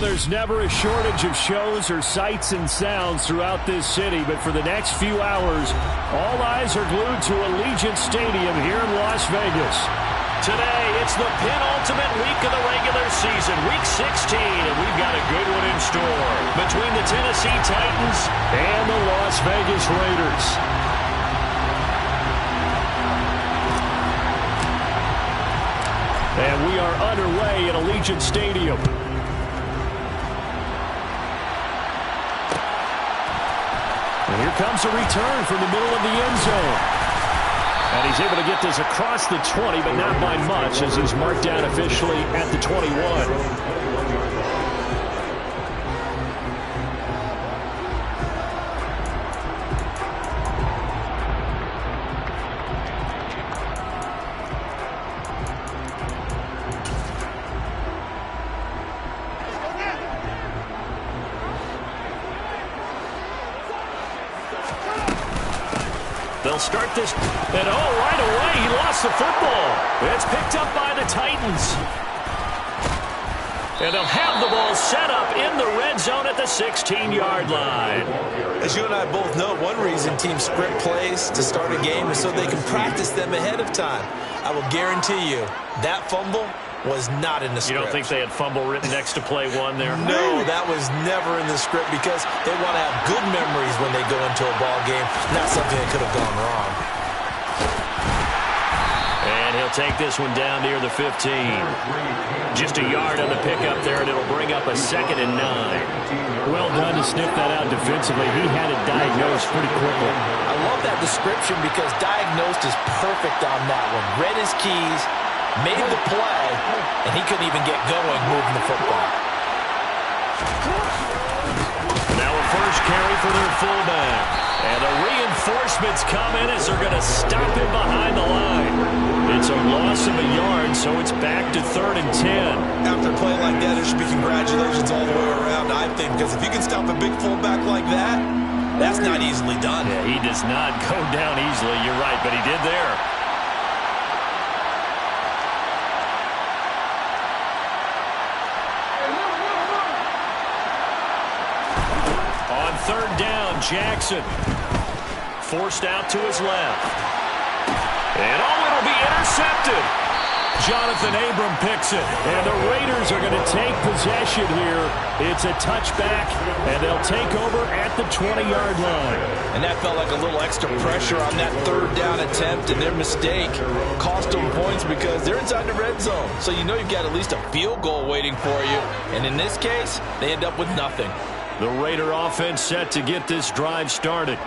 there's never a shortage of shows or sights and sounds throughout this city, but for the next few hours, all eyes are glued to Allegiant Stadium here in Las Vegas. Today, it's the penultimate week of the regular season, Week 16, and we've got a good one in store between the Tennessee Titans and the Las Vegas Raiders. And we are underway at Allegiant Stadium. And here comes a return from the middle of the end zone. And he's able to get this across the 20, but not by much, as he's marked down officially at the 21. They'll start this, and right away, he lost the football. It's picked up by the Titans. And they'll have the ball set up in the red zone at the 16-yard line. As you and I both know, one reason teams script plays to start a game is so they can practice them ahead of time. I will guarantee you, that fumble was not in the script. You don't think they had fumble written next to play one there? No, that was never in the script because they want to have good memories when they go into a ball game, not something that could have gone wrong. And he'll take this one down near the 15. Just a yard on the pickup there, and it'll bring up a 2nd and 9. Well done to sniff that out defensively. He had it diagnosed pretty quickly. I love that description because diagnosed is perfect on that one. Read his keys, made the play, and he couldn't even get going moving the football. Now a first carry for their fullback. And the reinforcements come in as they're going to stop him behind the line. It's a loss of a yard, so it's back to 3rd and 10. After a play like that, there should be congratulations all the way around, I think, because if you can stop a big fullback like that, that's not easily done. Yeah, he does not go down easily, you're right, but he did there. On 3rd down, Jackson forced out to his left. And it'll be intercepted. Jonathan Abram picks it. And the Raiders are going to take possession here. It's a touchback, and they'll take over at the 20-yard line. And that felt like a little extra pressure on that 3rd down attempt, and their mistake cost them points because they're inside the red zone. So you know you've got at least a field goal waiting for you. And in this case, they end up with nothing. The Raider offense set to get this drive started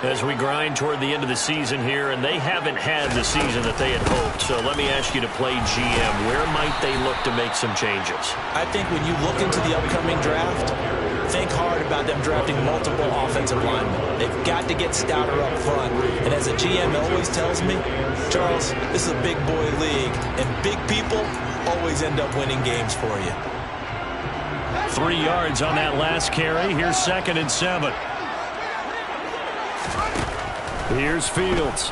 as we grind toward the end of the season here, and they haven't had the season that they had hoped. So let me ask you to play GM. Where might they look to make some changes? I think when you look into the upcoming draft, think hard about them drafting multiple offensive linemen. They've got to get stouter up front. And as a GM always tells me, Charles, this is a big boy league, and big people always end up winning games for you. 3 yards on that last carry. Here's 2nd and 7. Here's Fields.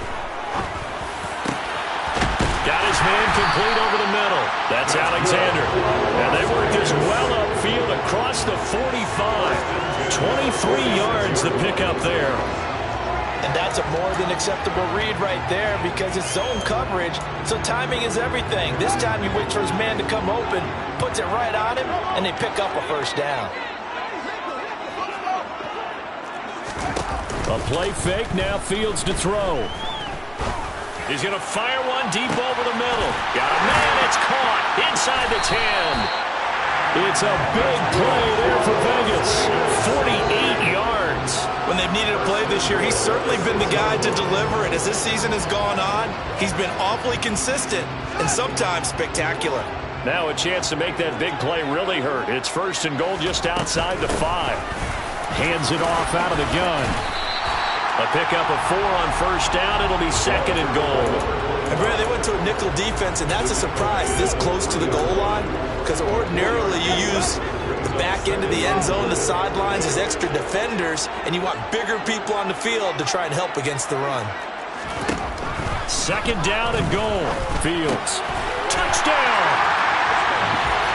Got his man complete over the middle. That's Alexander. And they work this well upfield across the 45. 23 yards the pickup there. And that's a more than acceptable read right there because it's zone coverage, so timing is everything. This time he waits for his man to come open, puts it right on him, and they pick up a 1st down. A play fake, now Fields to throw. He's going to fire one deep over the middle. Got a man, it's caught inside the 10. It's a big play there for Vegas. 48 yards. When they've needed a play this year, he's certainly been the guy to deliver, and as this season has gone on, he's been awfully consistent and sometimes spectacular. Now a chance to make that big play really hurt. It's 1st and goal just outside the 5. Hands it off out of the gun. A pickup of 4 on 1st down. It'll be 2nd and goal. And Brad, they went to a nickel defense, and that's a surprise this close to the goal line because ordinarily you use the back end of the end zone, the sidelines as extra defenders, and you want bigger people on the field to try and help against the run. 2nd down and goal. Fields. Touchdown!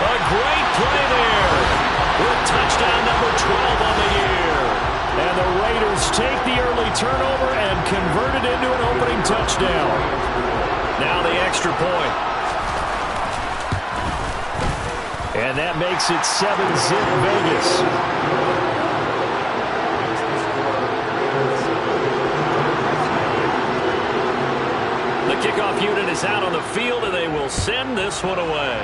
A great play there. with touchdown number 12 on the year. And the Raiders take the early turnover and convert it into an opening touchdown. Now the extra point. And that makes it 7-zip Vegas. The kickoff unit is out on the field, and they will send this one away.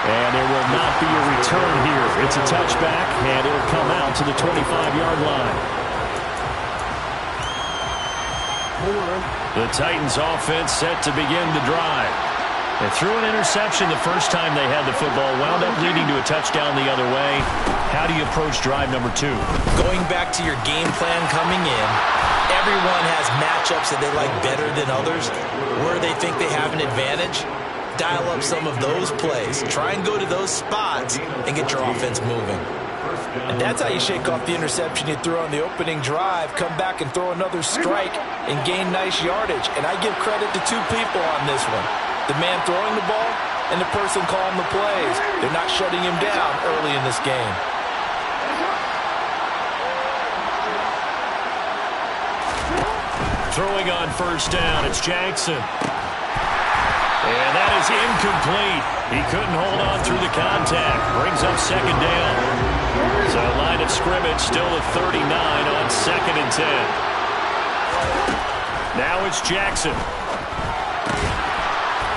And there will not be a return here. It's a touchback, and it'll come out to the 25-yard line. The Titans offense set to begin the drive. They threw an interception the first time they had the football, wound up leading to a touchdown the other way. How do you approach drive number 2? Going back to your game plan coming in, everyone has matchups that they like better than others. Where they think they have an advantage, dial up some of those plays. Try and go to those spots and get your offense moving. And that's how you shake off the interception you threw on the opening drive, come back and throw another strike and gain nice yardage. And I give credit to two people on this one. The man throwing the ball and the person calling the plays. They're not shutting him down early in this game. Throwing on first down, it's Jackson. And that is incomplete. He couldn't hold on through the contact. Brings up second down. So line of scrimmage still at 39 on 2nd and 10. Now it's Jackson.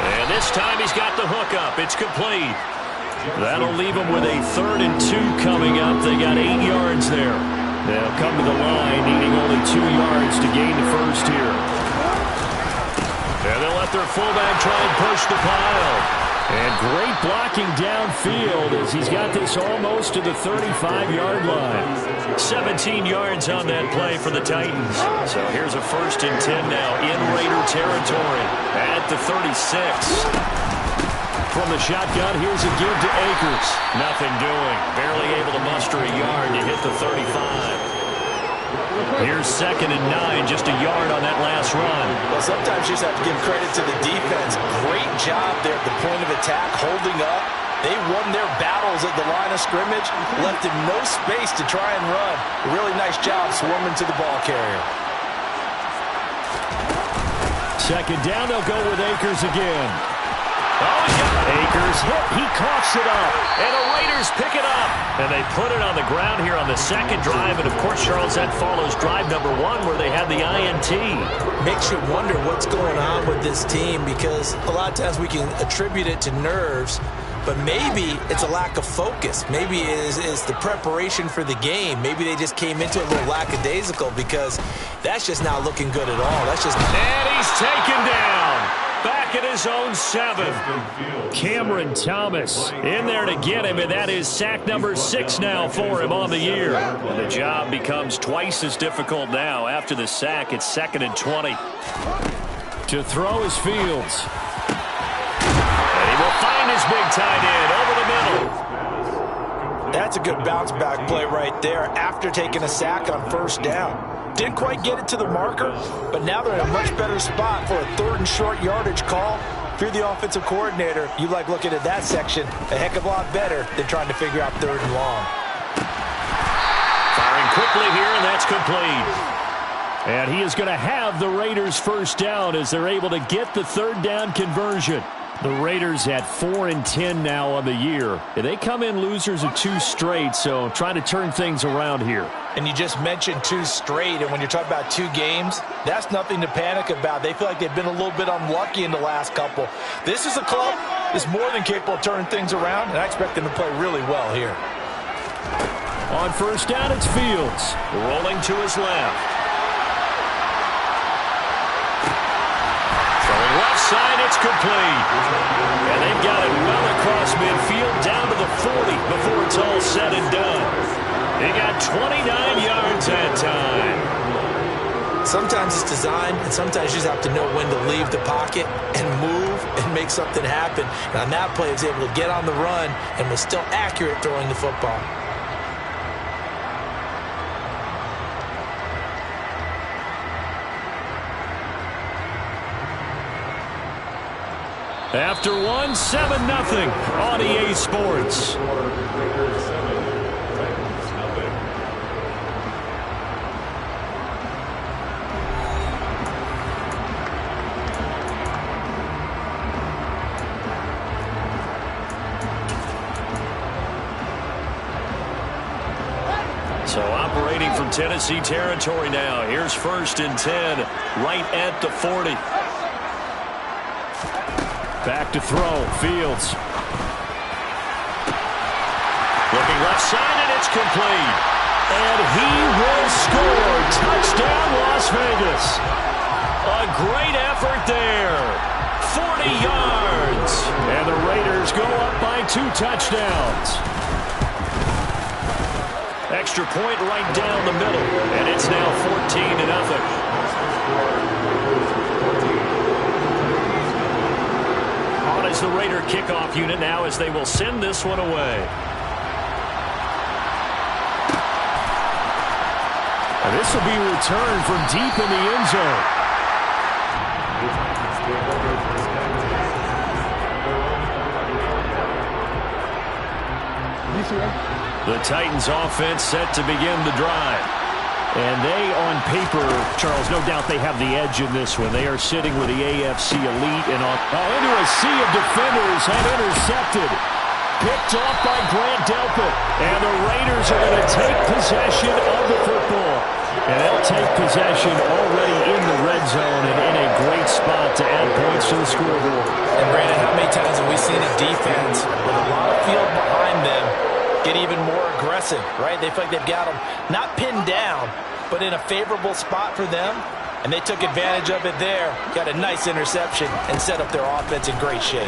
And this time he's got the hook up. It's complete. That'll leave him with a 3rd and 2 coming up. They got 8 yards there. They'll come to the line needing only 2 yards to gain the first here. And they'll let their fullback try and push the pile. And great blocking downfield as he's got this almost to the 35-yard line. 17 yards on that play for the Titans. So here's a 1st and 10 now in Raider territory at the 36. From the shotgun, here's a give to Akers. Nothing doing. Barely able to muster a yard to hit the 35. Here's 2nd and 9, just a yard on that last run. Well, sometimes you just have to give credit to the defense. Great job there at the point of attack, holding up. They won their battles at the line of scrimmage, left him no space to try and run. A really nice job swarming to the ball carrier. 2nd down, they'll go with Akers again. Oh, Akers hit. He coughs it up. And the Raiders pick it up. And they put it on the ground here on the 2nd drive. And, of course, Charles, that follows drive number 1 where they had the INT. Makes you wonder what's going on with this team because a lot of times we can attribute it to nerves, but maybe it's a lack of focus. Maybe it is the preparation for the game. Maybe they just came into it a little lackadaisical because that's just not looking good at all. That's just... And he's taken down. Back at his own 7. Cameron Thomas in there to get him, and that is sack number 6 now for him on the year. And the job becomes twice as difficult now. After the sack, it's 2nd and 20. To throw is Fields. And he will find his big tight end over the middle. That's a good bounce-back play right there after taking a sack on 1st down. Didn't quite get it to the marker, but now they're in a much better spot for a 3rd and short yardage call. If you're the offensive coordinator, you like looking at that section a heck of a lot better than trying to figure out 3rd and long. Firing quickly here, and that's complete. And he is going to have the Raiders' 1st down as they're able to get the 3rd down conversion. The Raiders at 4 and 10 now on the year. They come in losers of 2 straight, so trying to turn things around here. And you just mentioned 2 straight, and when you're talking about 2 games, that's nothing to panic about. They feel like they've been a little bit unlucky in the last couple. This is a club that's more than capable of turning things around, and I expect them to play really well here. On 1st down, it's Fields. Rolling to his left. Left side, it's complete. And they've got it well across midfield down to the 40 before it's all said and done. They got 29 yards that time. Sometimes it's designed, and sometimes you just have to know when to leave the pocket and move and make something happen. And on that play, he was able to get on the run and was still accurate throwing the football. After one, 7-0 on EA Sports. So operating from Tennessee territory now. Here's 1st and 10, right at the 40. Back to throw, Fields. Looking left side, and it's complete. And he will score. Touchdown, Las Vegas. A great effort there. 40 yards. And the Raiders go up by 2 touchdowns. Extra point right down the middle. And it's now 14-0. As the Raider kickoff unit now as they will send this one away. And this will be returned from deep in the end zone. The Titans offense set to begin the drive. And they, on paper, Charles, no doubt they have the edge in this one. They are sitting with the AFC elite and into a sea of defenders and intercepted. Picked off by Grant Delpit. And the Raiders are going to take possession of the football. And they'll take possession already in the red zone and in a great spot to add points to the scoreboard. And Brandon, how many times have we seen a defense with a lot of field behind them get even more aggressive, right? They feel like they've got them not pinned down, but in a favorable spot for them, and they took advantage of it there. Got a nice interception and set up their offense in great shape.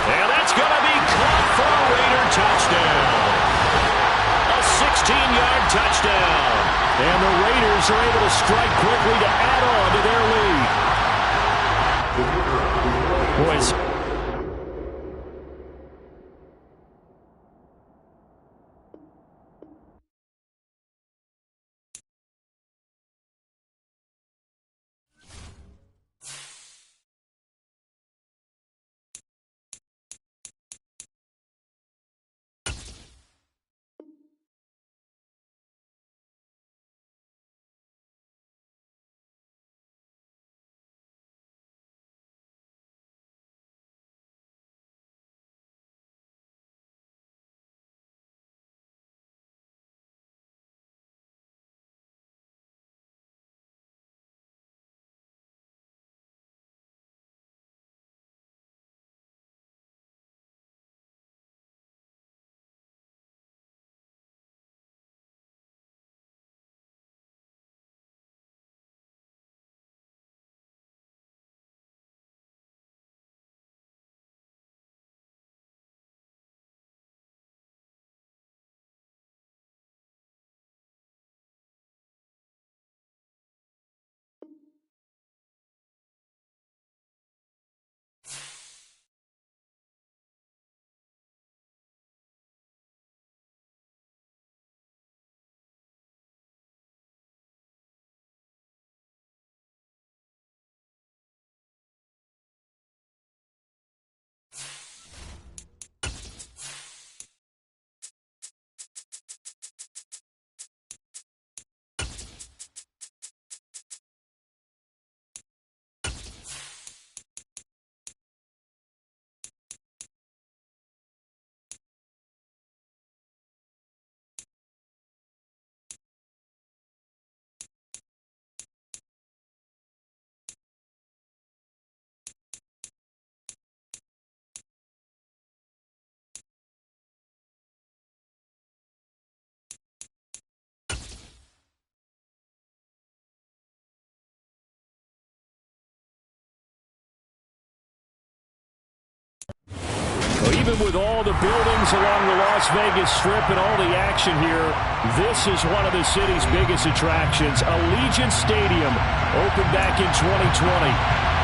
And that's going to be caught for a Raider touchdown. A 16-yard touchdown. And the Raiders are able to strike quickly to add on to their lead. Boys. Even with all the buildings along the Las Vegas Strip and all the action here, this is one of the city's biggest attractions. Allegiant Stadium opened back in 2020.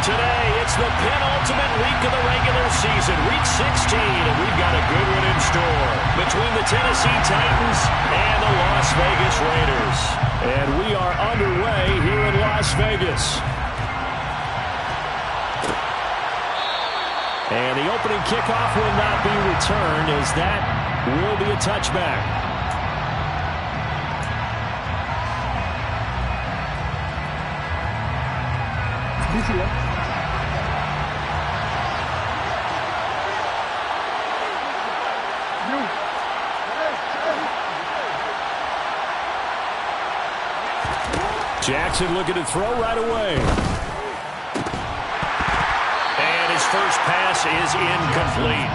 Today, it's the penultimate week of the regular season, week 16, and we've got a good one in store between the Tennessee Titans and the Las Vegas Raiders. And we are underway here in Las Vegas. And the opening kickoff will not be returned, as that will be a touchback. Jackson looking to throw right away. And his first pass is incomplete.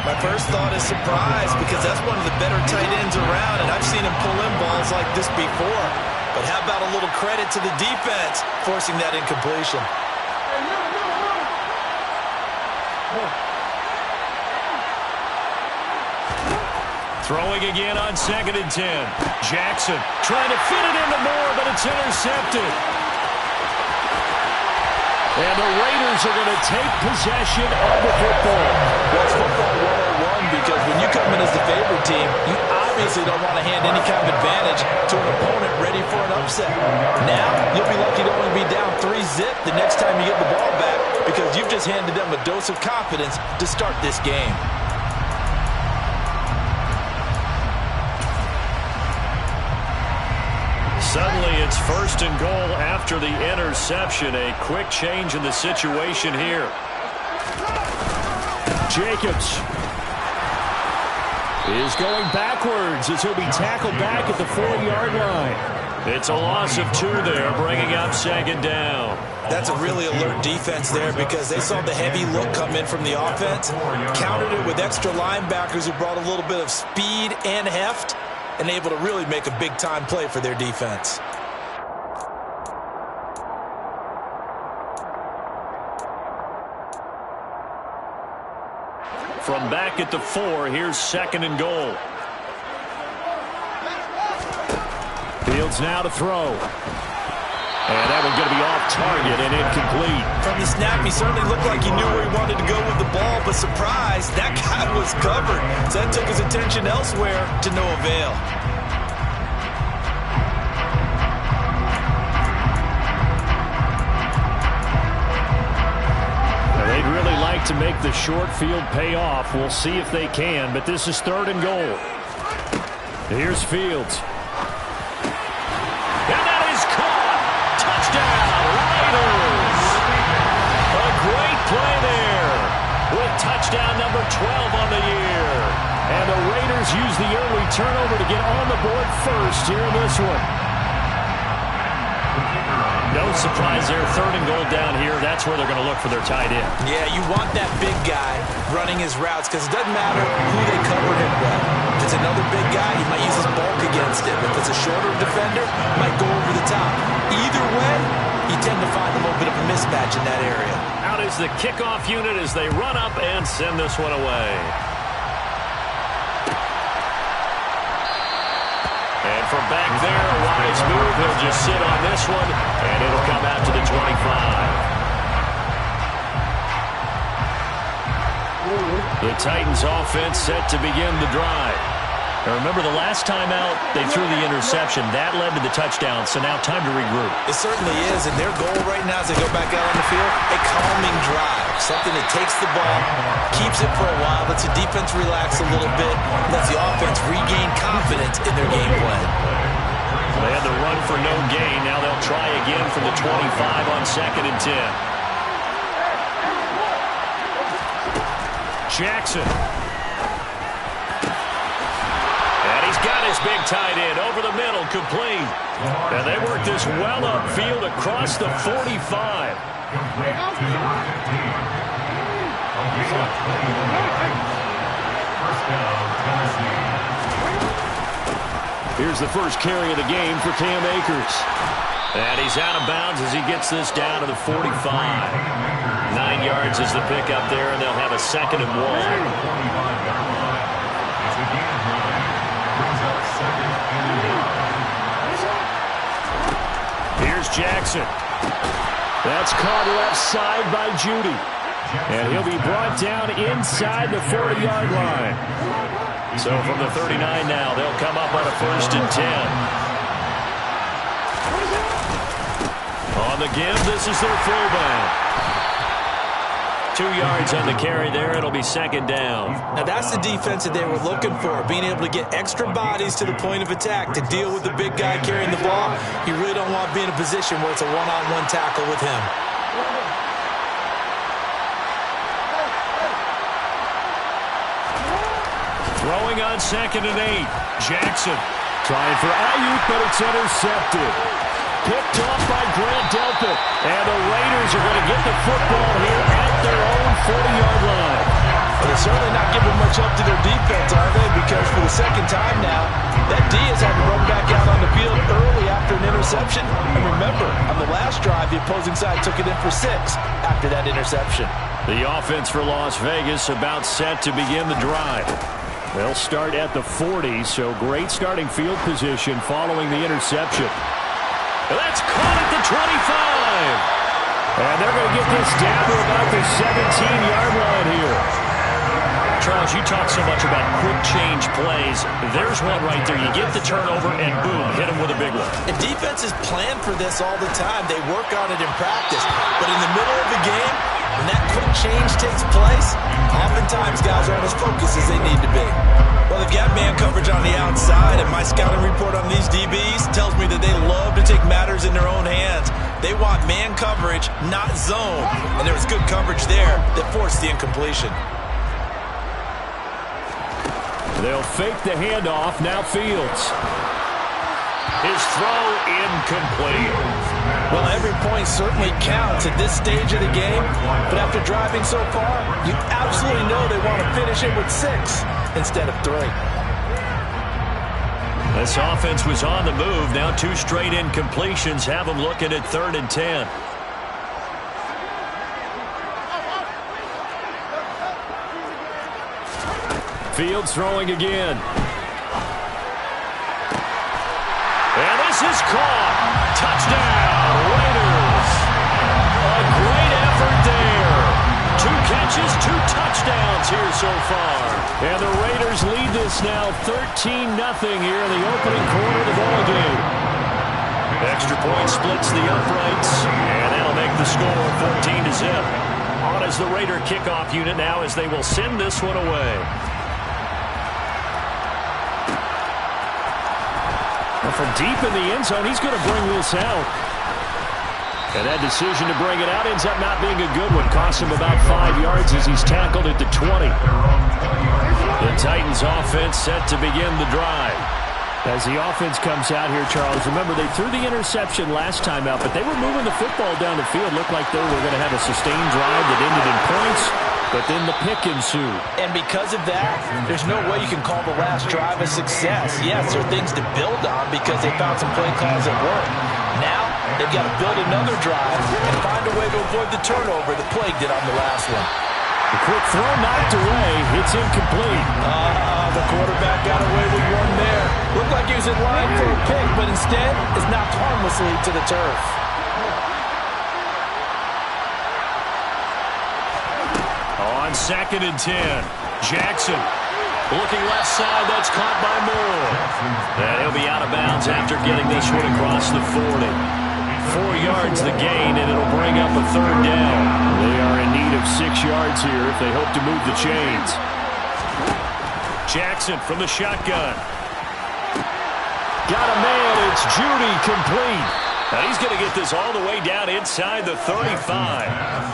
My first thought is surprise, because that's one of the better tight ends around, and I've seen him pull in balls like this before. But how about a little credit to the defense forcing that incompletion? Throwing again on 2nd and 10. Jackson trying to fit it into Moore, but it's intercepted. And the Raiders are going to take possession of the football. Well, it's football 101, because when you come in as the favorite team, you obviously don't want to hand any kind of advantage to an opponent ready for an upset. Now, you'll be lucky to only be down 3-zip the next time you get the ball back, because you've just handed them a dose of confidence to start this game. Suddenly, it's 1st and goal after the interception. A quick change in the situation here. Jacobs is going backwards as he'll be tackled back at the 4-yard line. It's a loss of 2 there, bringing up 2nd down. That's a really alert defense there, because they saw the heavy look come in from the offense, countered it with extra linebackers who brought a little bit of speed and heft, and able to really make a big-time play for their defense. From back at the 4, here's 2nd and goal. Fields now to throw. And that one's going to be off target and incomplete. From the snap, he certainly looked like he knew where he wanted to go with the ball, but surprise, that guy was covered. So that took his attention elsewhere to no avail. They'd really like to make the short field pay off. We'll see if they can, but this is 3rd and goal. Here's Fields. And that is caught. Touchdown, Raiders. A great play there with touchdown number 12 on the year. And the Raiders use the early turnover to get on the board first here in this one. No surprise there, 3rd and goal down here. That's where they're going to look for their tight end. Yeah, you want that big guy running his routes, because it doesn't matter who they cover him with. If it's another big guy, he might use his bulk against him. If it's a shorter defender, he might go over the top. Either way, you tend to find a little bit of a mismatch in that area. Out is the kickoff unit as they run up and send this one away. And from back there, a wise move. He'll just sit on this one, and it'll come out to the 25. The Titans offense set to begin the drive. Now remember, the last time out, they threw the interception. That led to the touchdown, so now time to regroup. It certainly is, and their goal right now as they go back out on the field, a calming drive. Something that takes the ball, keeps it for a while, lets the defense relax a little bit, lets the offense regain confidence in their game plan. They had the run for no gain. Now they'll try again from the 25 on 2nd and 10. Jackson. And he's got his big tight end over the middle, complete. And they work this well upfield across the 45. Here's the first carry of the game for Cam Akers. And he's out of bounds as he gets this down to the 45. 9 yards is the pickup there, and they'll have a 2nd and 1. Here's Jackson. That's caught left side by Judy. And he'll be brought down inside the 40-yard line. So from the 39 now, they'll come up on a 1st and 10. On the give, this is their fullback. 2 yards on the carry there. It'll be second down. Now, that's the defense that they were looking for, being able to get extra bodies to the point of attack to deal with the big guy carrying the ball. You really don't want to be in a position where it's a one-on-one tackle with him. Throwing on 2nd and 8. Jackson. Trying for Ayuk, but it's intercepted. Picked off by Grant Delpit. And the Raiders are going to get the football here at their own 40-yard line. Well, they're certainly not giving much up to their defense, are they? Because for the second time now, that D has had to run back out on the field early after an interception. And remember, on the last drive, the opposing side took it in for 6 after that interception. The offense for Las Vegas about set to begin the drive. They'll start at the 40, so great starting field position following the interception. That's caught at the 25. And they're going to get this down to about the 17-yard line here. Charles, you talk so much about quick change plays. There's one right there. You get the turnover, and boom, hit him with a big one. And defenses plan for this all the time. They work on it in practice. But in the middle of the game, when that quick change takes place, oftentimes guys aren't as focused as they need to be. Well, they've got man coverage on the outside, and my scouting report on these DBs tells me that they love to take matters in their own hands. They want man coverage, not zone. And there was good coverage there that forced the incompletion. They'll fake the handoff. Now Fields. His throw incomplete. Well, every point certainly counts at this stage of the game. But after driving so far, you absolutely know they want to finish it with 6 instead of 3. This offense was on the move. Now 2 straight incompletions have them looking at 3rd and 10. Fields throwing again. And this is caught. Touchdown, Raiders. A great effort there. 2 catches, 2 touchdowns here so far. And the Raiders lead this now 13-0 here in the opening quarter of the ball game. Extra point splits the uprights, and that'll make the score 14-0. On as the Raider kickoff unit now as they will send this one away. From deep in the end zone, he's going to bring this out. And that decision to bring it out ends up not being a good one. Costs him about 5 yards as he's tackled at the 20. The Titans offense set to begin the drive. As the offense comes out here, Charles, remember they threw the interception last time out, but they were moving the football down the field. Looked like they were going to have a sustained drive that ended in points. But then the pick ensued. And because of that, there's no way you can call the last drive a success. Yes, there are things to build on because they found some play calls that work. Now, they've got to build another drive and find a way to avoid the turnover that plagued it on the last one. The quick throw knocked away. It's incomplete. The quarterback got away with one there. Looked like he was in line for a pick, but instead is knocked harmlessly to the turf. On 2nd and 10, Jackson looking left side. That's caught by Moore. And he'll be out of bounds after getting this one across the 40. 4 yards the gain, and it'll bring up a 3rd down. They are in need of 6 yards here if they hope to move the chains. Jackson from the shotgun. Got a man. It's Judy, complete. Now he's going to get this all the way down inside the 35.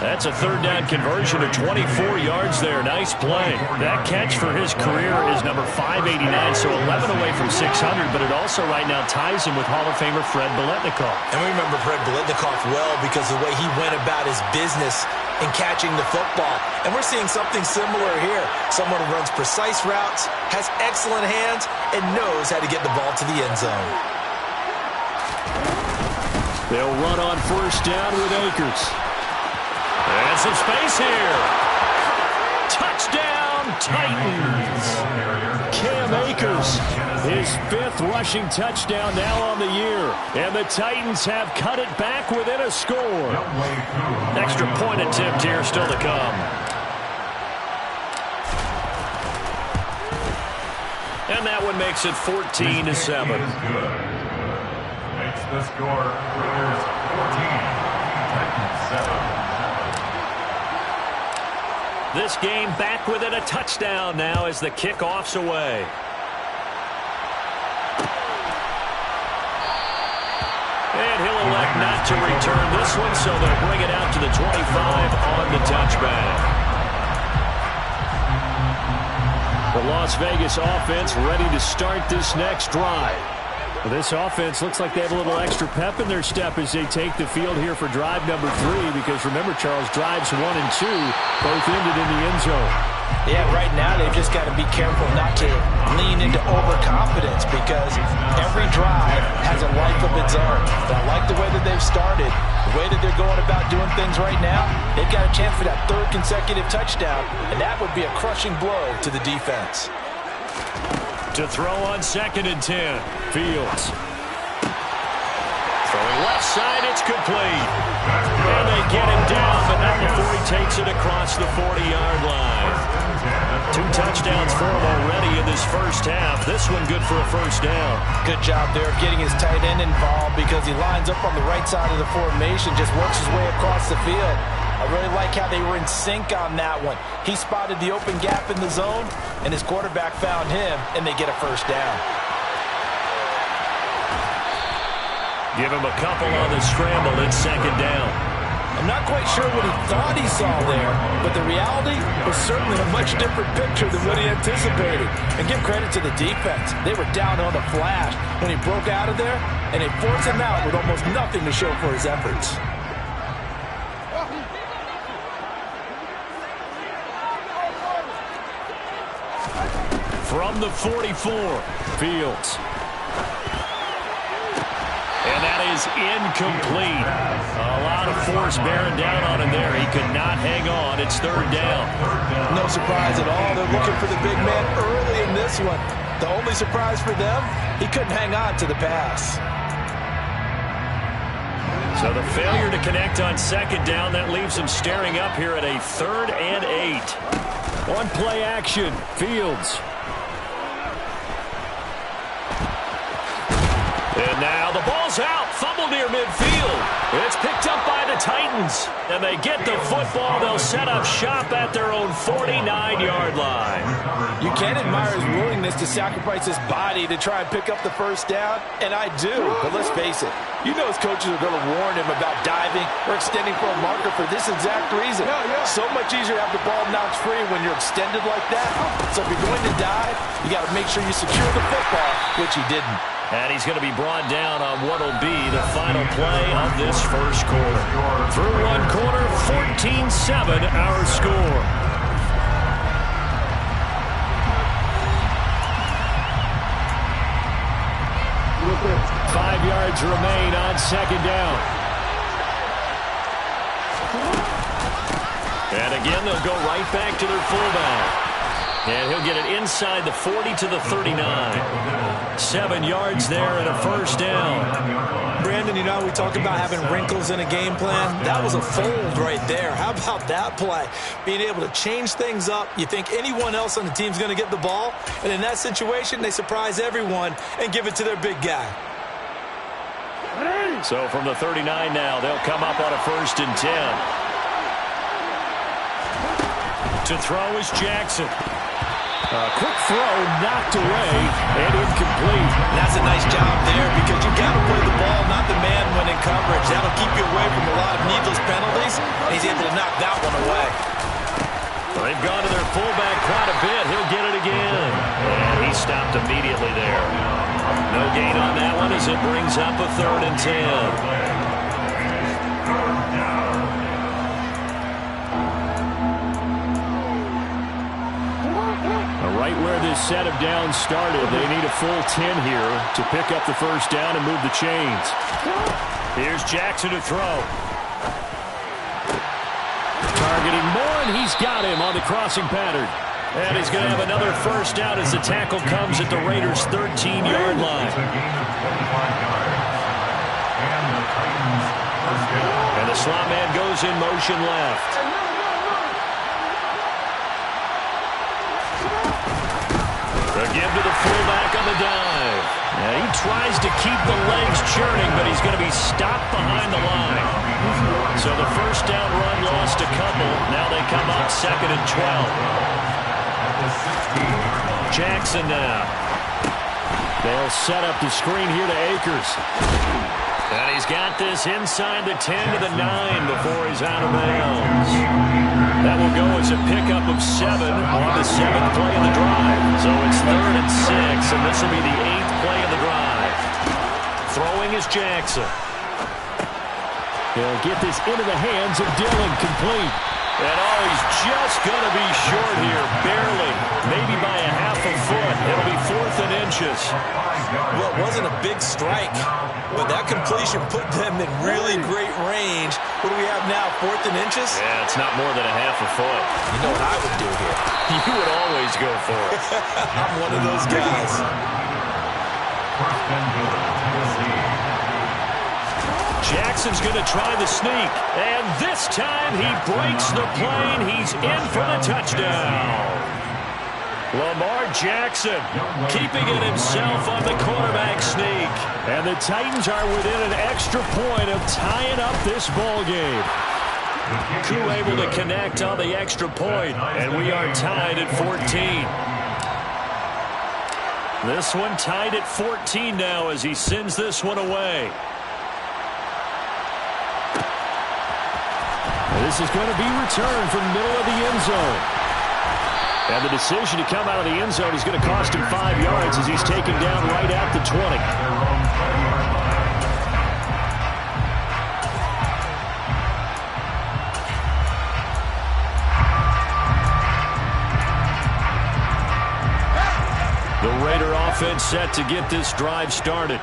That's a 3rd down conversion of 24 yards there. Nice play. That catch for his career is number 589, so 11 away from 600, but it also right now ties him with Hall of Famer Fred Biletnikoff. And we remember Fred Biletnikoff well because of the way he went about his business in catching the football. And we're seeing something similar here. Someone who runs precise routes, has excellent hands, and knows how to get the ball to the end zone. They'll run on 1st down with Akers. And some space here. Touchdown, Titans. Cam Akers, his 5th rushing touchdown now on the year. And the Titans have cut it back within a score. Extra point attempt here still to come. And that one makes it 14-7. The score, Raiders 14, Titans 7. This game back within a touchdown now as the kickoff's away. And he'll elect not to return this one, so they'll bring it out to the 25 on the touchback. The Las Vegas offense ready to start this next drive. Well, this offense looks like they have a little extra pep in their step as they take the field here for drive number 3, because remember, Charles, drives 1 and 2 both ended in the end zone. Yeah, right now they've just got to be careful not to lean into overconfidence, because every drive has a life of its own. But I like the way that they've started, the way that they're going about doing things right now. They've got a chance for that 3rd consecutive touchdown, and that would be a crushing blow to the defense. To throw on 2nd and 10, Fields. Throwing left side, it's complete. And they get him down, but not before he takes it across the 40-yard line. 2 touchdowns for him already in this first half. This one good for a first down. Good job there of getting his tight end involved, because he lines up on the right side of the formation, just works his way across the field. I really like how they were in sync on that one. He spotted the open gap in the zone, and his quarterback found him, and they get a first down. Give him a couple on the scramble. It's 2nd down. I'm not quite sure what he thought he saw there, but the reality was certainly a much different picture than what he anticipated. And give credit to the defense. They were down on the flash when he broke out of there, and they forced him out with almost nothing to show for his efforts. From the 44, Fields. And that is incomplete. A lot of force bearing down on him there. He could not hang on. It's 3rd down. No surprise at all. They're looking for the big man early in this one. The only surprise for them, he couldn't hang on to the pass. So the failure to connect on 2nd down, that leaves him staring up here at a 3rd and 8. On play action, Fields. And now the ball's out. Fumble near midfield. It's picked up by the Titans. And they get the football. They'll set up shop at their own 49-yard line. You can admire his willingness to sacrifice his body to try and pick up the first down, and I do. But let's face it, you know his coaches are going to warn him about diving or extending for a marker for this exact reason. So much easier to have the ball knocked free when you're extended like that. So if you're going to dive, you got to make sure you secure the football, which he didn't. And he's going to be brought down on what will be the final play of this first quarter. Through one quarter, 14-7 our score. Five yards remain on 2nd down. And again, they'll go right back to their fullback. And he'll get it inside the 40 to the 39. 7 yards there and a first down. Brandon, you know, we talk about having wrinkles in a game plan. That was a fold right there. How about that play? Being able to change things up. You think anyone else on the team's going to get the ball, and in that situation, they surprise everyone and give it to their big guy. So from the 39 now, they'll come up on a 1st and 10. To throw is Jackson. A quick throw knocked away and incomplete. That's a nice job there, because you got to play the ball, not the man when in coverage. That'll keep you away from a lot of needless penalties, and he's able to knock that one away. They've gone to their fullback quite a bit. He'll get it again. And he stopped immediately there. No gain on that one as it brings up a 3rd and 10. Right where this set of downs started, they need a full 10 here to pick up the first down and move the chains. Here's Jackson to throw. Targeting Moore, and he's got him on the crossing pattern. And he's going to have another first down as the tackle comes at the Raiders' 13-yard line. And the slot man goes in motion left. Give to the fullback on the dive. And he tries to keep the legs churning, but he's going to be stopped behind the line. So the first down run lost a couple. Now they come up 2nd and 12. Jackson now. They'll set up the screen here to Akers. And he's got this inside the 10 to the 9 before he's out of bounds. That will go as a pickup of 7 on the 7th play of the drive. So it's 3rd and 6, and this will be the 8th play of the drive. Throwing is Jackson. They'll get this into the hands of Dillon, complete. And he's just going to be short here, barely, maybe by a half a foot. It'll be 4th and inches. Well, it wasn't a big strike, but that completion put them in really great range. What do we have now, 4th and inches? Yeah, it's not more than a half a foot. You know what I would do here? You would always go for it. I'm one of those guys. Jackson's going to try the sneak, and this time he breaks the plane. He's in for the touchdown. Lamar Jackson keeping it himself on the quarterback sneak. And the Titans are within an extra point of tying up this ball game. Koo able to connect on the extra point, and we are tied at 14. This one tied at 14 now as he sends this one away. This is going to be returned from the middle of the end zone. And the decision to come out of the end zone is going to cost him 5 yards as he's taken down right at the 20. The Raider offense set to get this drive started.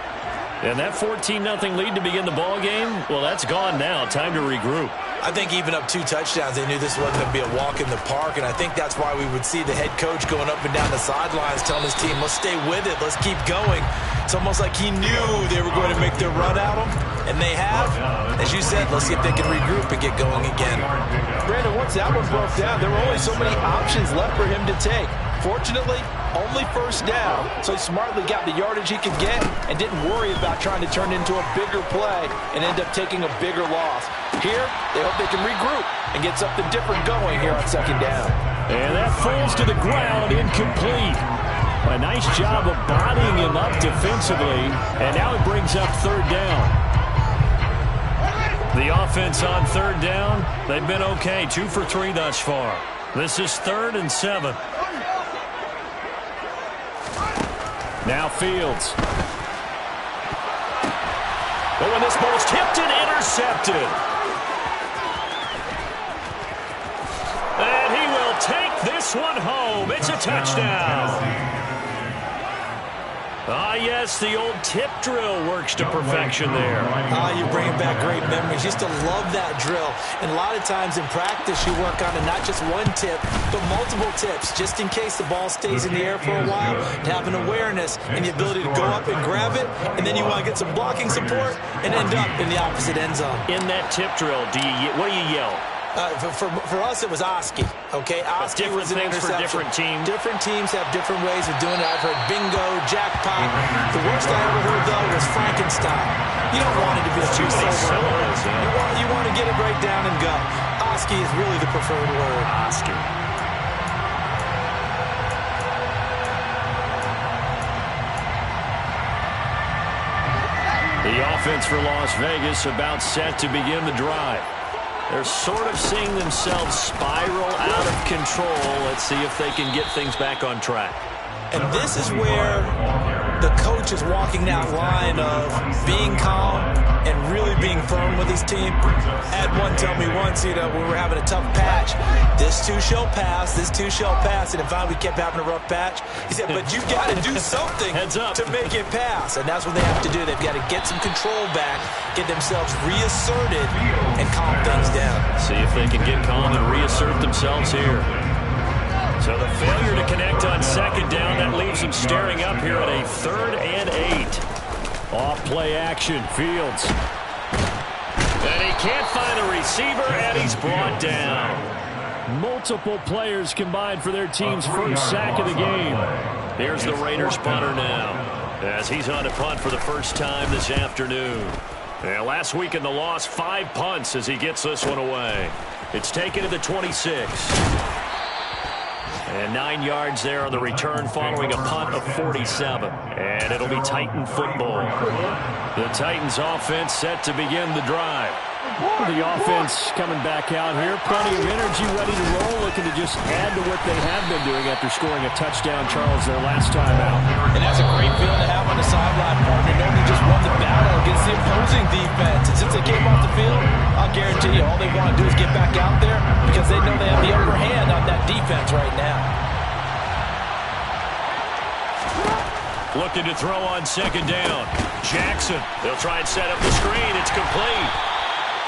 And that 14-0 lead to begin the ball game, well, that's gone now. Time to regroup. I think even up 2 touchdowns, they knew this wasn't going to be a walk in the park, and I think that's why we would see the head coach going up and down the sidelines telling his team, let's stay with it, let's keep going. It's almost like he knew they were going to make their run at him, and they have. As you said, let's see if they can regroup and get going again. Brandon, once that one broke down, there were only so many options left for him to take. Fortunately, only first down, so he smartly got the yardage he could get and didn't worry about trying to turn it into a bigger play and end up taking a bigger loss. Here, they hope they can regroup and get something different going here on 2nd down. And that falls to the ground, incomplete. A nice job of bodying him up defensively, and now it brings up 3rd down. The offense on 3rd down, they've been okay, 2 for 3 thus far. This is 3rd and 7. Now Fields. But when this ball's tipped and intercepted. And he will take this one home. It's a touchdown. Ah, yes, the old tip drill works to perfection there. You're bringing back great memories. Used to love that drill. And a lot of times in practice, you work on it, not just one tip, but multiple tips, just in case the ball stays in the air for a while, to have an awareness and the ability to go up and grab it, and then you want to get some blocking support and end up in the opposite end zone. In that tip drill, what do you yell? For us, it was Oski. Okay, Oski was an things interception. For different teams. Different teams have different ways of doing it. I've heard bingo, jackpot. The worst I ever heard, though, was Frankenstein. You don't want it to be too syllables. You want to get it right down and go. Oski is really the preferred word. Oski. The offense for Las Vegas about set to begin the drive. They're sort of seeing themselves spiral out of control. Let's see if they can get things back on track. And this is where the coach is walking that line of being calm and really being firm with his team. Had one tell me once, when we were having a tough patch, this too shall pass, this too shall pass. And if we kept having a rough patch, he said, but you got to do something Heads up. to make it pass. And that's what they have to do. They've got to get some control back, get themselves reasserted, and calm things down. See if they can get calm and reassert themselves here. So the failure to connect on 2nd down, that leaves them staring up here at a 3rd and 8. Off play action, Fields. And he can't find a receiver, and he's brought down. Multiple players combined for their team's first sack of the game. Here's the Raiders punter now, as he's on to punt for the first time this afternoon. And last week in the loss, 5 punts as he gets this one away. It's taken to the 26. And 9 yards there on the return following a punt of 47. And it'll be Titan football. The Titans offense set to begin the drive. The offense coming back out here. Plenty of energy, ready to roll, looking to just add to what they have been doing after scoring a touchdown, Charles, their last time out. And that's a great feeling to have on the sideline, partner, knowing you just won the battle against the opposing defense. And since they came off the field, I'll guarantee you all they want to do is get back out there because they know they have the upper hand on that defense right now. Looking to throw on second down. Jackson. They'll try and set up the screen. It's complete.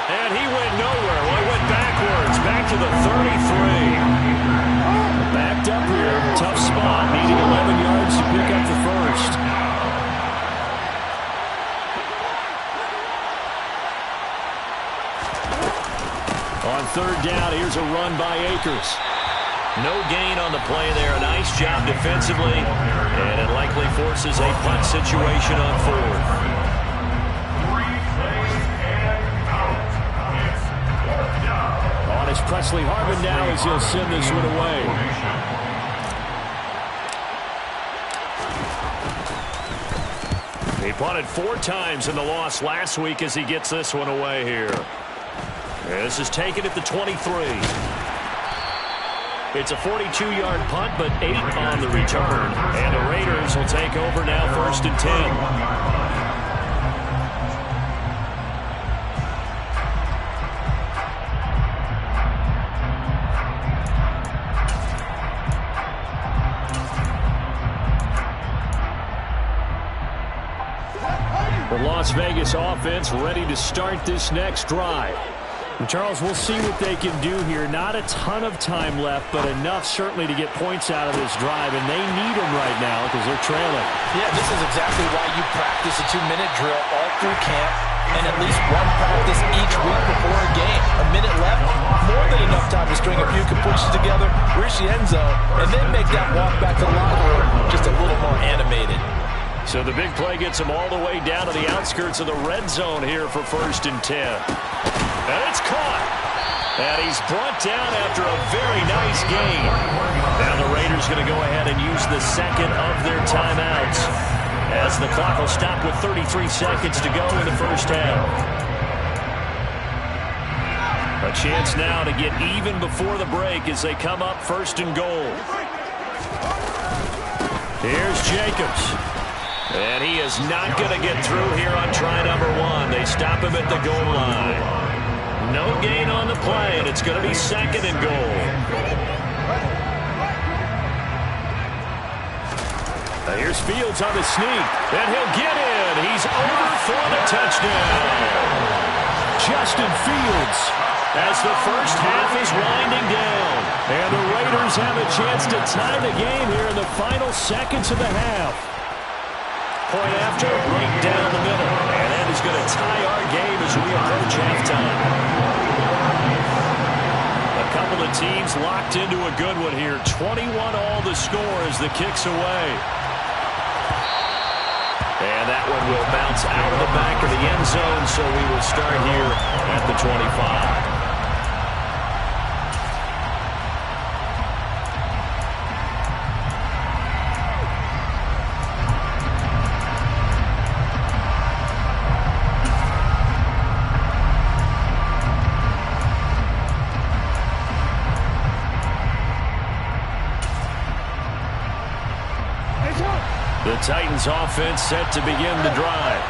And he went nowhere. Well, he went backwards. Back to the 33. Backed up here. Tough spot. Needing 11 yards to pick up the first. On third down, here's a run by Akers. No gain on the play there. A nice job defensively. And it likely forces a punt situation on fourth. It's Presley Harvin now as he'll send this one away. He punted 4 times in the loss last week as he gets this one away here. This is taken at the 23. It's a 42-yard punt, but 8 on the return. And the Raiders will take over now, 1st and 10. The Las Vegas offense ready to start this next drive. And Charles, we'll see what they can do here. Not a ton of time left, but enough certainly to get points out of this drive, and they need them right now because they're trailing. Yeah, this is exactly why you practice a 2-minute drill all through camp and at least one practice each week before a game. A minute left, more than enough time to string a few completions together, reach the end zone, and then make that walk back to the locker room just a little more animated. So the big play gets him all the way down to the outskirts of the red zone here for 1st and 10. And it's caught. And he's brought down after a very nice gain. Now the Raiders going to go ahead and use the second of their timeouts as the clock will stop with 33 seconds to go in the first half. A chance now to get even before the break as they come up 1st and goal. Here's Jacobs. And he is not going to get through here on try number 1. They stop him at the goal line. No gain on the play, and it's going to be 2nd and goal. Now here's Fields on the sneak, and he'll get in. He's over for the touchdown. Justin Fields as the first half is winding down. And the Raiders have a chance to tie the game here in the final seconds of the half. Point after, right down the middle. And that is going to tie our game as we approach halftime. A couple of teams locked into a good one here. 21 all the score as the kick's away. And that one will bounce out of the back of the end zone, so we will start here at the 25. The Titans offense set to begin the drive.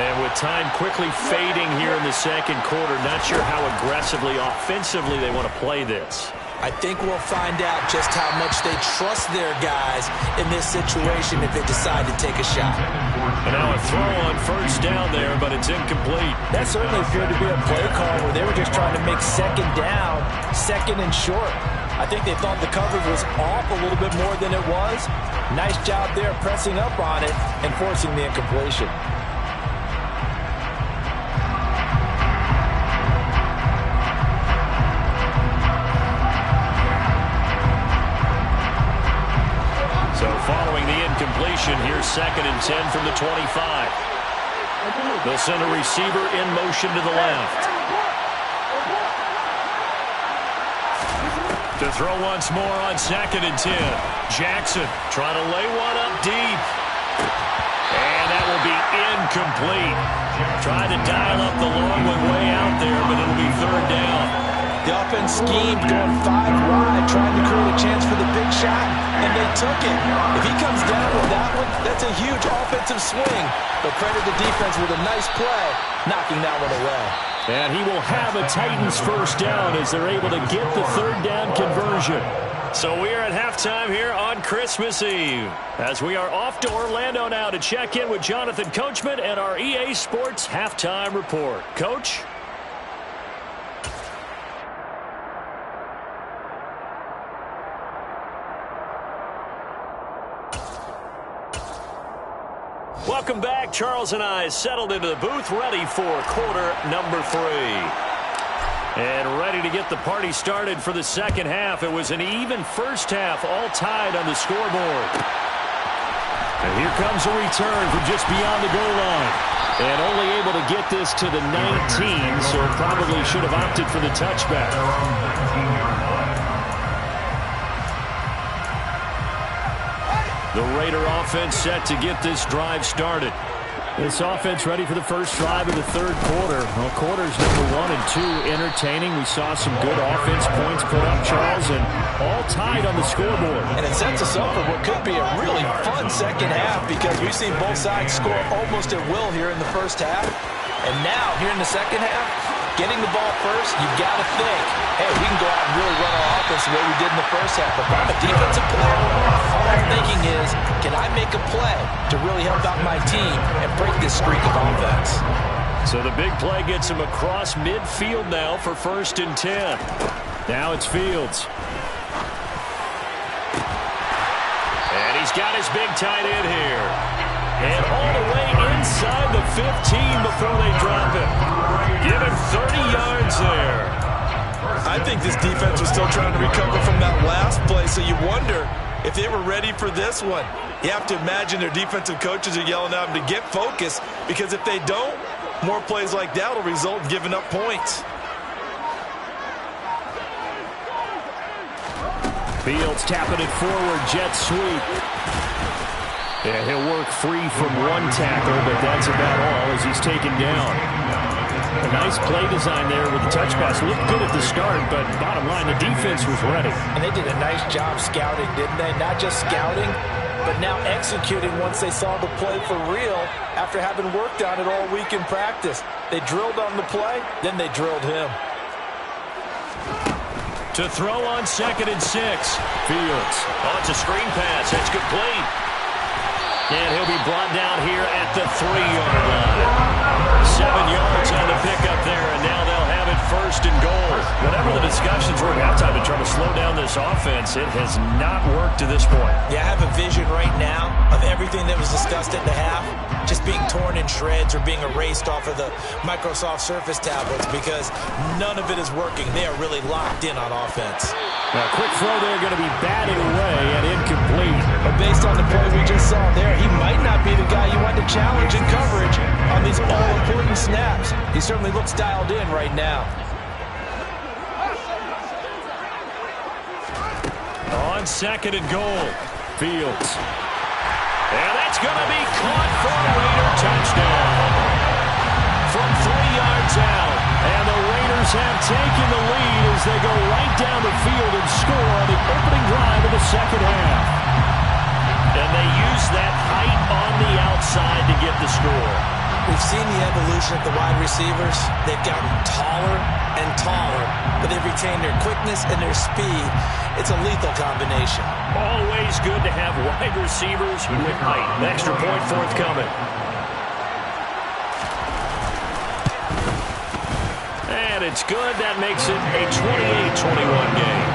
And with time quickly fading here in the second quarter, not sure how aggressively, offensively they want to play this. I think we'll find out just how much they trust their guys in this situation if they decide to take a shot. And now a throw on 1st down there, but it's incomplete. That certainly appeared to be a play call where they were just trying to make 2nd down, 2nd and short. I think they thought the coverage was off a little bit more than it was. Nice job there pressing up on it and forcing the incompletion. So following the incompletion, here's 2nd and 10 from the 25. They'll send a receiver in motion to the left. To throw once more on 2nd and 10. Jackson trying to lay one up deep. And that will be incomplete. Tried to dial up the long one way out there, but it'll be 3rd down. The offense schemed going 5 wide, trying to create a chance for the big shot, and they took it. If he comes down with that one, that's a huge offensive swing. But credit the defense with a nice play, knocking that one away. And he will have a Titans 1st down as they're able to get the 3rd down conversion. So we are at halftime here on Christmas Eve, as we are off to Orlando now to check in with Jonathan Coachman and our EA Sports Halftime Report. Coach? Welcome back. Charles and I settled into the booth, ready for quarter number 3. And ready to get the party started for the 2nd half. It was an even 1st half, all tied on the scoreboard. And here comes a return from just beyond the goal line. And only able to get this to the 19, so probably should have opted for the touchback. The Raider offense set to get this drive started. This offense ready for the first drive of the 3rd quarter. Well, quarters number 1 and 2 entertaining. We saw some good offense points put up, Charles, and all tied on the scoreboard. And it sets us up for what could be a really fun 2nd half, because we've seen both sides score almost at will here in the 1st half. And now, here in the 2nd half, getting the ball first, you've got to think, hey, we can go out and really run our offense the way we did in the 1st half. But if I'm a defensive player, all I'm thinking is, can I make a play to really help out my team and break this streak of offense? So the big play gets him across midfield now for 1st and 10. Now it's Fields. And he's got his big tight end here. And all the way inside the 15 before they drop it. Give him 30 yards there. I think this defense was still trying to recover from that last play, so you wonder if they were ready for this one. You have to imagine their defensive coaches are yelling at them to get focused, because if they don't, more plays like that will result in giving up points. Fields tapping it forward, jet sweep. Yeah, he'll work free from one tackle, but that's about all as he's taken down. A nice play design there with the touch pass. Looked good at the start, but bottom line, the defense was ready. And they did a nice job scouting, didn't they? Not just scouting, but now executing once they saw the play for real after having worked on it all week in practice. They drilled on the play, then they drilled him. To throw on 2nd and 6. Fields. Oh, it's a screen pass. That's complete. And he'll be brought down here at the 3-yard line. 7 yards on the pickup there, and now they'll have it 1st and goal. Whatever the discussions were at halftime to try to slow down this offense, it has not worked to this point. Yeah, I have a vision right now of everything that was discussed at the half just being torn in shreds or being erased off of the Microsoft Surface tablets, because none of it is working. They are really locked in on offense. Now, quick throw there, going to be batted away and incomplete. But based on the play we just saw there, he might not be the guy you want to challenge in coverage on these all-important snaps. He certainly looks dialed in right now. On 2nd and goal, Fields. And that's going to be caught for a Raider touchdown. From 3 yards out. And the Raiders have taken the lead as they go right down the field and score on the opening drive of the 2nd half. And they use that height on the outside to get the score. We've seen the evolution of the wide receivers. They've gotten taller and taller, but they've retained their quickness and their speed. It's a lethal combination. Always good to have wide receivers with height. An extra point forthcoming. And it's good. That makes it a 28-21 game.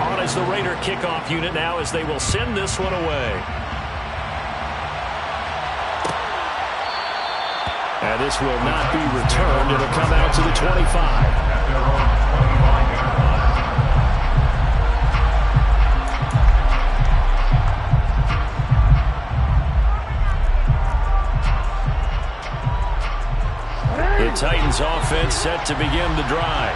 On is the Raider kickoff unit now as they will send this one away. And this will not be returned. It'll come out to the 25. Titans offense set to begin the drive.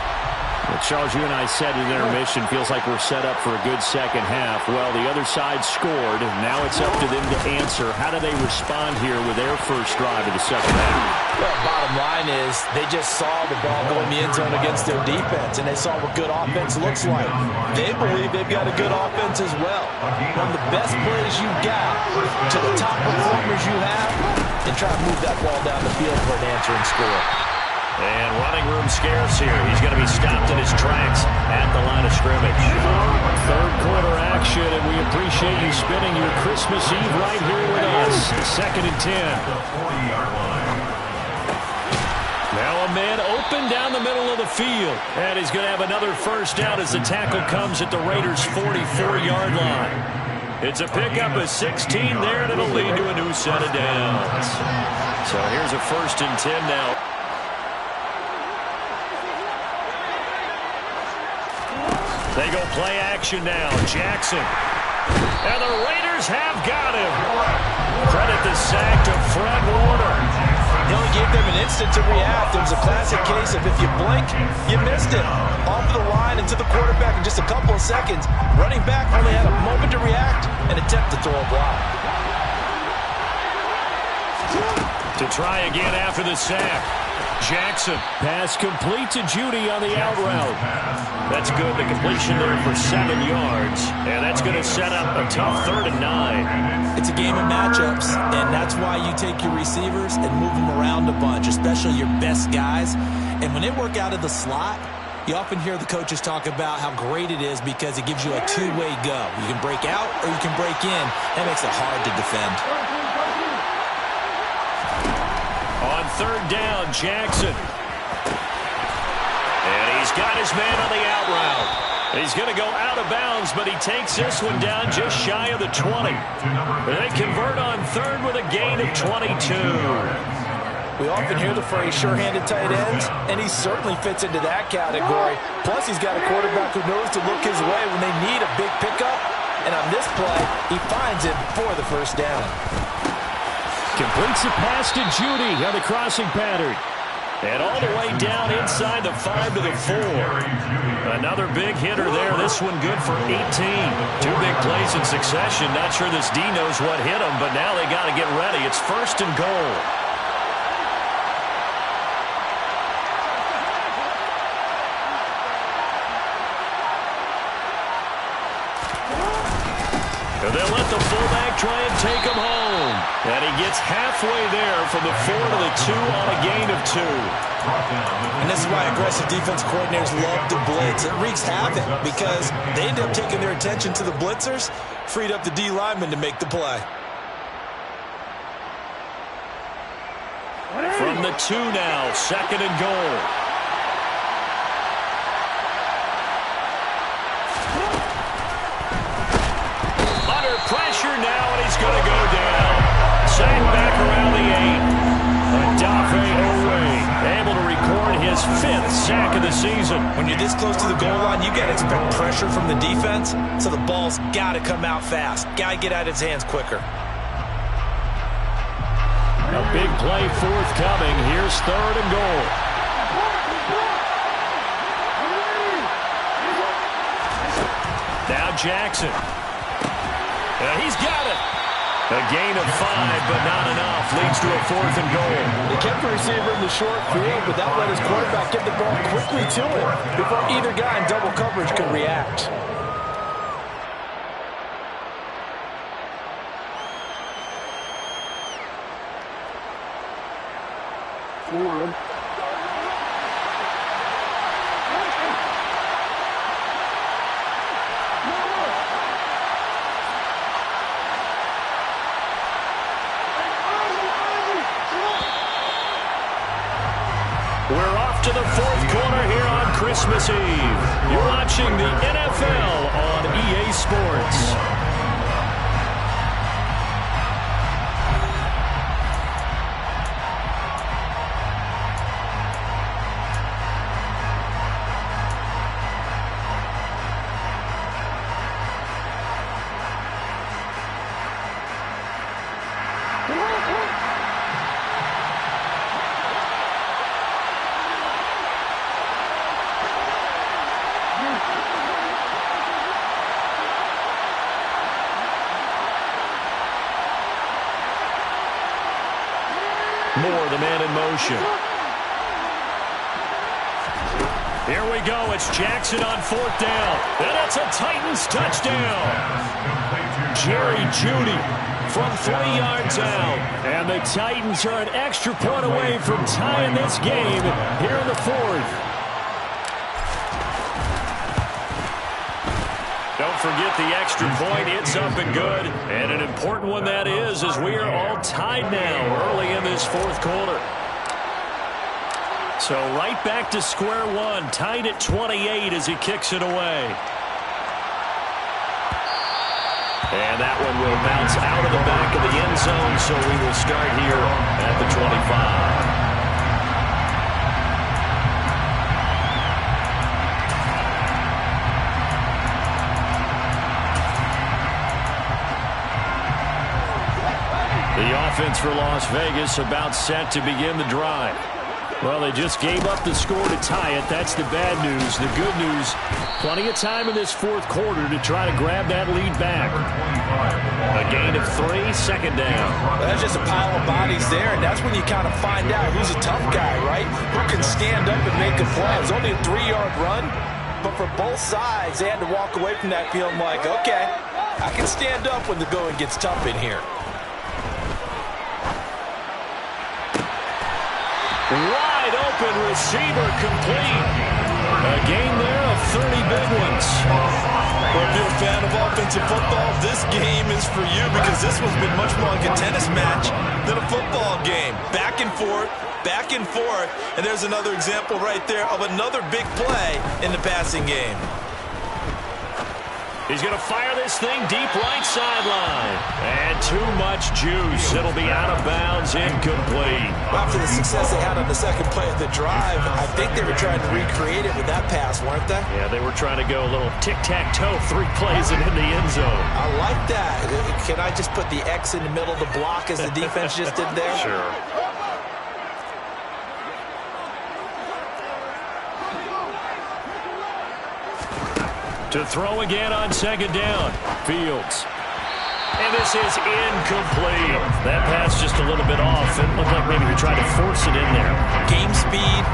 Well, Charles, you and I said in intermission, feels like we're set up for a good second half. Well, the other side scored. Now it's up to them to answer. How do they respond here with their first drive of the second half? Well, bottom line is they just saw the ball go in the end zone against their defense, and they saw what good offense looks like. They believe they've got a good offense as well. One of the best plays you got to the top performers you have, and try to move that ball down the field for an answering score. And running room scarce here. He's going to be stopped in his tracks at the line of scrimmage. Third quarter action, and we appreciate you spending your Christmas Eve right here with us. 2nd and 10. Now a man open down the middle of the field. And he's going to have another first down as the tackle comes at the Raiders' 44-yard line. It's a pickup of 16 there, and it'll lead to a new set of downs. So here's a 1st and 10 now. They go play action now. Jackson. And the Raiders have got him. Credit the sack to Fred Warner. He only gave them an instant to react. It was a classic case of if you blink, you missed it. Off the line and to the quarterback in just a couple of seconds. Running back only had a moment to react and attempt to throw a block. To try again after the sack. Jackson. Pass complete to Judy on the out route. That's good. The completion there for 7 yards. And that's going to set up a tough 3rd and 9. It's a game of matchups, and that's why you take your receivers and move them around a bunch, especially your best guys. And when they work out of the slot, you often hear the coaches talk about how great it is because it gives you a two-way go. You can break out or you can break in. That makes it hard to defend. On 3rd down, Jackson. And he's got his man on the out route. He's going to go out of bounds, but he takes this one down just shy of the 20. They convert on 3rd with a gain of 22. We often hear the phrase sure-handed tight ends, and he certainly fits into that category. Plus, he's got a quarterback who knows to look his way when they need a big pickup. And on this play, he finds him for the 1st down. Completes the pass to Judy on the crossing pattern. And all the way down inside the 5 to the 4. Another big hitter there. This one good for 18. 2 big plays in succession. Not sure this D knows what hit him, but now they got to get ready. It's 1st and goal. And they'll let the fullback try and take him home. And he gets halfway there from the 4 to the 2 on a gain of 2. And this is why aggressive defense coordinators love to blitz. It wreaks havoc because they end up taking their attention to the blitzers, freed up the D lineman to make the play. From the 2 now, 2nd and goal. Pressure now, and he's going to go down. Sacked back around the 8. Adafe Owe able to record his 5th sack of the season. When you're this close to the goal line, you got to expect pressure from the defense, so the ball's got to come out fast. Got to get out of his hands quicker. A big play forthcoming. Here's 3rd and goal. Now Jackson. He's got it. A gain of 5, but not enough. Leads to a 4th and goal. They kept the receiver in the short field, but that let his quarterback get the ball quickly to him before either guy in double coverage could react. We're off to the 4th quarter here on Christmas Eve. You're watching the NFL on EA Sports. Moore, the man in motion. Here we go. It's Jackson on 4th down. And it's a Titans touchdown. Jerry Jeudy from 3 yards out. And the Titans are an extra point away from tying this game here in the 4th. Don't forget the extra point. It's up and good. And an important one that is, as we are all tied now early in this 4th quarter. So right back to square one, tied at 28 as he kicks it away. And that one will bounce out of the back of the end zone, so we will start here at the 25. The offense for Las Vegas about set to begin the drive. Well, they just gave up the score to tie it. That's the bad news. The good news, plenty of time in this 4th quarter to try to grab that lead back. A gain of 3, 2nd down. That's just a pile of bodies there, and that's when you kind of find out who's a tough guy, right? Who can stand up and make a play. It was only a 3-yard run, but for both sides, they had to walk away from that feeling like, okay, I can stand up when the going gets tough in here. Wide open receiver complete. A gain there of 30 big ones. Well, if you're a fan of offensive football, this game is for you because this one's been much more like a tennis match than a football game. Back and forth, and there's another example right there of another big play in the passing game. He's going to fire this thing deep right sideline. And too much juice. It'll be out of bounds, incomplete. After the success they had on the second play of the drive, I think they were trying to recreate it with that pass, weren't they? Yeah, they were trying to go a little tic-tac-toe, 3 plays and in the end zone. I like that. Can I just put the X in the middle of the block as the defense just did there? Sure. To throw again on 2nd down. Fields. And this is incomplete. That pass just a little bit off. It looked like maybe he tried to force it in there. Game speed,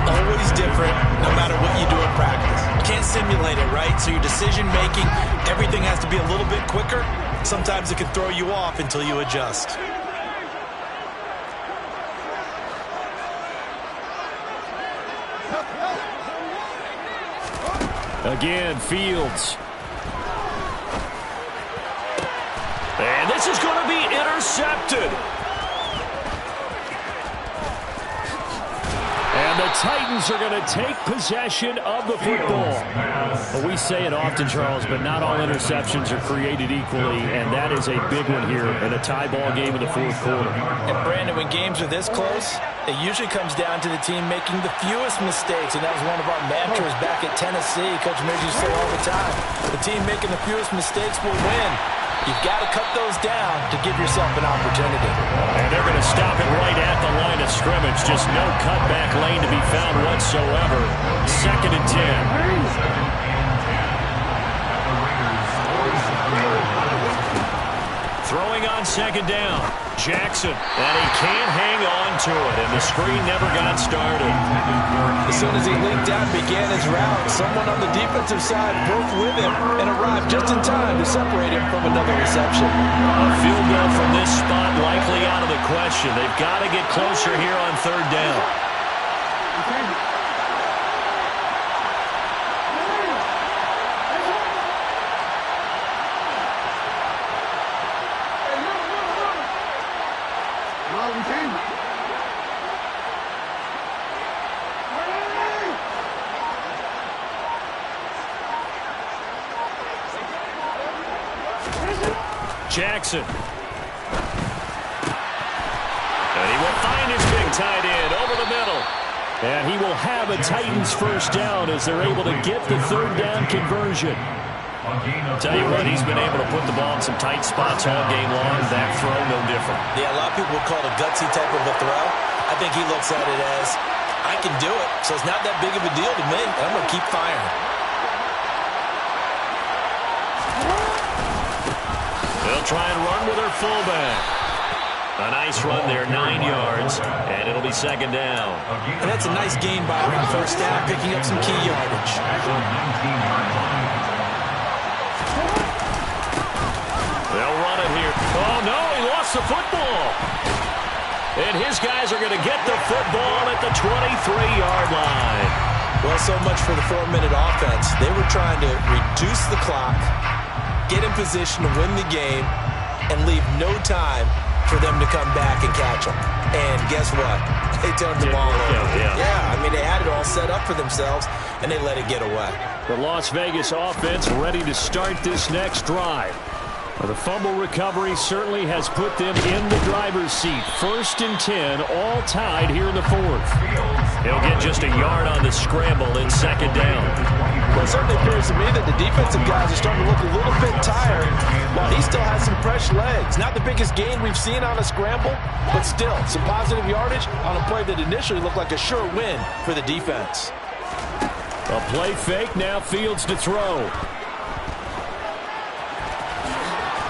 always different, no matter what you do in practice. You can't simulate it, right? So your decision-making, everything has to be a little bit quicker. Sometimes it can throw you off until you adjust. Again, Fields. And this is going to be intercepted. And the Titans are going to take possession of the football. Well, we say it often, Charles, but not all interceptions are created equally, and that is a big one here in a tie ball game in the 4th quarter. And, Brandon, when games are this close, it usually comes down to the team making the fewest mistakes, and that was one of our mantras back at Tennessee. Coach Midge used to say all the time, the team making the fewest mistakes will win. You've got to cut those down to give yourself an opportunity. And they're going to stop it right at the line of scrimmage. Just no cutback lane to be found whatsoever. 2nd and 10. Throwing on 2nd down. Jackson. And he can't hang on to it. And the screen never got started. As soon as he leaked out and began his route, someone on the defensive side broke with him and arrived just in time to separate him from another reception. A field goal from this spot likely out of the question. They've got to get closer here on 3rd down. Jackson. And he will find his big tight end over the middle. And he will have a Titans 1st down as they're able to get the 3rd down conversion. Tell you what, he's been able to put the ball in some tight spots all game long. That throw, no different. Yeah, a lot of people would call it a gutsy type of a throw. I think he looks at it as, I can do it, so it's not that big of a deal to me. I'm going to keep firing. They'll try and run with their fullback. A nice run there, 9 yards, and it'll be second down. And that's a nice gain by him on first down, picking up some key yardage. They'll run it here. Oh, no, he lost the football. And his guys are going to get the football at the 23-yard line. Well, so much for the 4-minute offense. They were trying to reduce the clock, get in position to win the game, and leave no time for them to come back and catch them. And guess what? They turned the ball over. Yeah, I mean, they had it all set up for themselves, and they let it get away. The Las Vegas offense ready to start this next drive. The fumble recovery certainly has put them in the driver's seat. 1st and 10, all tied here in the 4th. He'll get just a yard on the scramble in second down. Well, it certainly appears to me that the defensive guys are starting to look a little bit tired while he still has some fresh legs. Not the biggest gain we've seen on a scramble, but still some positive yardage on a play that initially looked like a sure win for the defense. A play fake, now Fields to throw.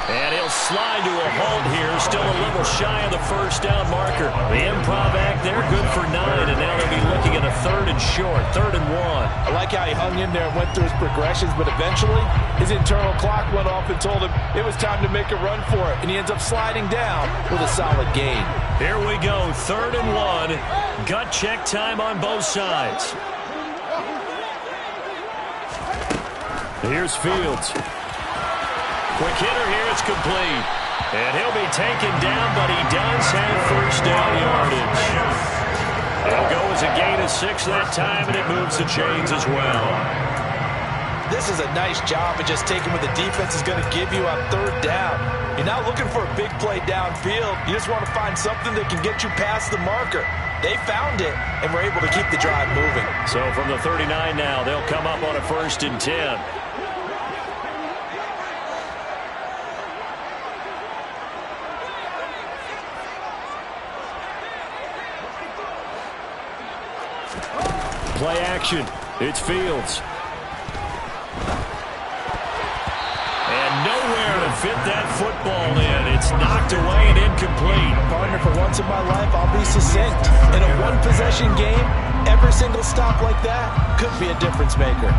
And he'll slide to a halt here, still a little shy of the first down marker. The improv act there, good for 9, and now they'll be looking at a 3rd and short, 3rd and 1. I like how he hung in there and went through his progressions, but eventually his internal clock went off and told him it was time to make a run for it, and he ends up sliding down with a solid gain. Here we go, 3rd and 1. Gut check time on both sides. Here's Fields. Quick hitter here, it's complete. And he'll be taken down, but he does have first down yardage. It'll go as a gain of 6 that time, and it moves the chains as well. This is a nice job of just taking what the defense is going to give you on 3rd down. You're not looking for a big play downfield. You just want to find something that can get you past the marker. They found it, and were able to keep the drive moving. So from the 39 now, they'll come up on a 1st and 10. Play action. It's Fields. And nowhere to fit that football in. It's knocked away and incomplete. Partner, for once in my life, I'll be succinct. In a one-possession game, every single stop like that could be a difference maker.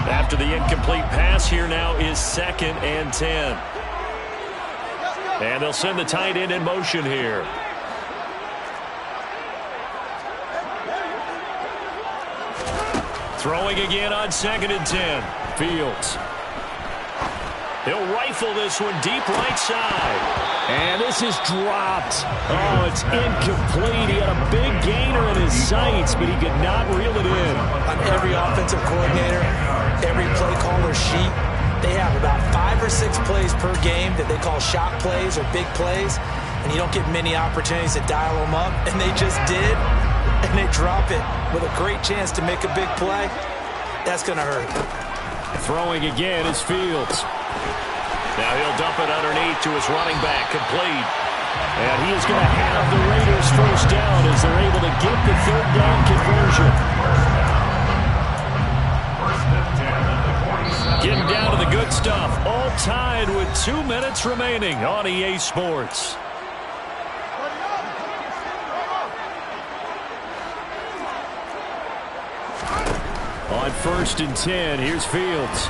After the incomplete pass, here now is 2nd and 10. And they'll send the tight end in motion here. Throwing again on 2nd and 10. Fields. He'll rifle this one deep right side. And this is dropped. Oh, it's incomplete. He had a big gainer in his sights, but he could not reel it in. On every offensive coordinator, every play caller sheet, they have about 5 or 6 plays per game that they call shot plays or big plays, and you don't get many opportunities to dial them up, and they just did, and they drop it with a great chance to make a big play. That's going to hurt. Throwing again is Fields. Now he'll dump it underneath to his running back, complete. And he is going to have the Raiders first down as they're able to get the 3rd down conversion. Getting down to the good stuff. All tied with 2 minutes remaining on EA Sports. On 1st and 10, here's Fields.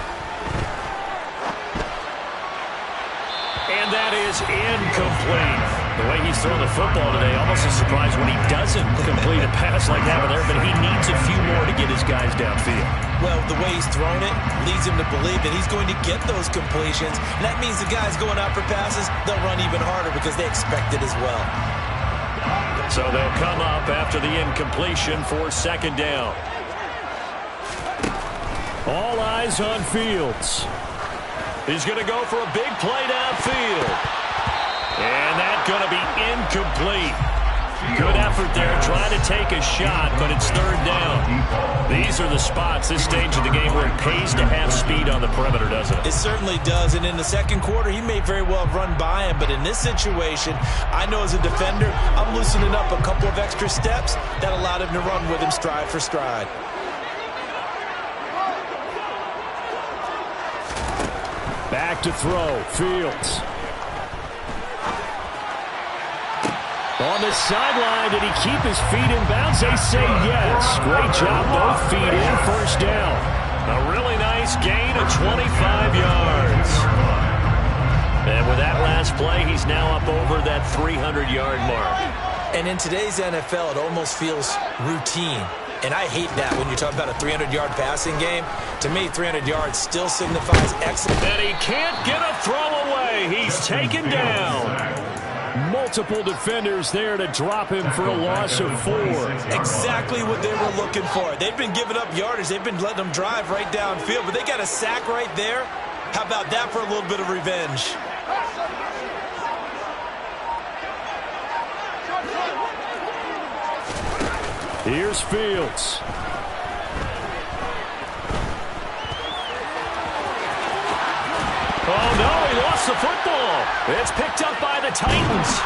And that is incomplete. The way he's thrown the football today, almost a surprise when he doesn't complete a pass like that there, but he needs a few more to get his guys downfield. Well, the way he's thrown it leads him to believe that he's going to get those completions. And that means the guys going out for passes, they'll run even harder because they expect it as well. So they'll come up after the incompletion for 2nd down. All eyes on Fields. He's going to go for a big play downfield. And that's going to be incomplete. Good effort there, trying to take a shot, but it's 3rd down. These are the spots, this stage of the game, where it pays to have speed on the perimeter, doesn't it? It certainly does, and in the 2nd quarter, he may very well have run by him, but in this situation, I know as a defender, I'm loosening up a couple of extra steps that allowed him to run with him stride for stride. Back to throw. Fields. On the sideline, did he keep his feet in bounds? They say yes. Great job, both feet in, first down. A really nice gain of 25 yards. And with that last play, he's now up over that 300-yard mark. And in today's NFL, it almost feels routine. And I hate that when you talk about a 300-yard passing game. To me, 300 yards still signifies excellence. And he can't get a throw away. He's taken down. Multiple defenders there to drop him for a loss of 4. Exactly what they were looking for. They've been giving up yardage. They've been letting them drive right downfield. But they got a sack right there. How about that for a little bit of revenge? Here's Fields. Oh, no, he lost the football. It's picked up by the Titans.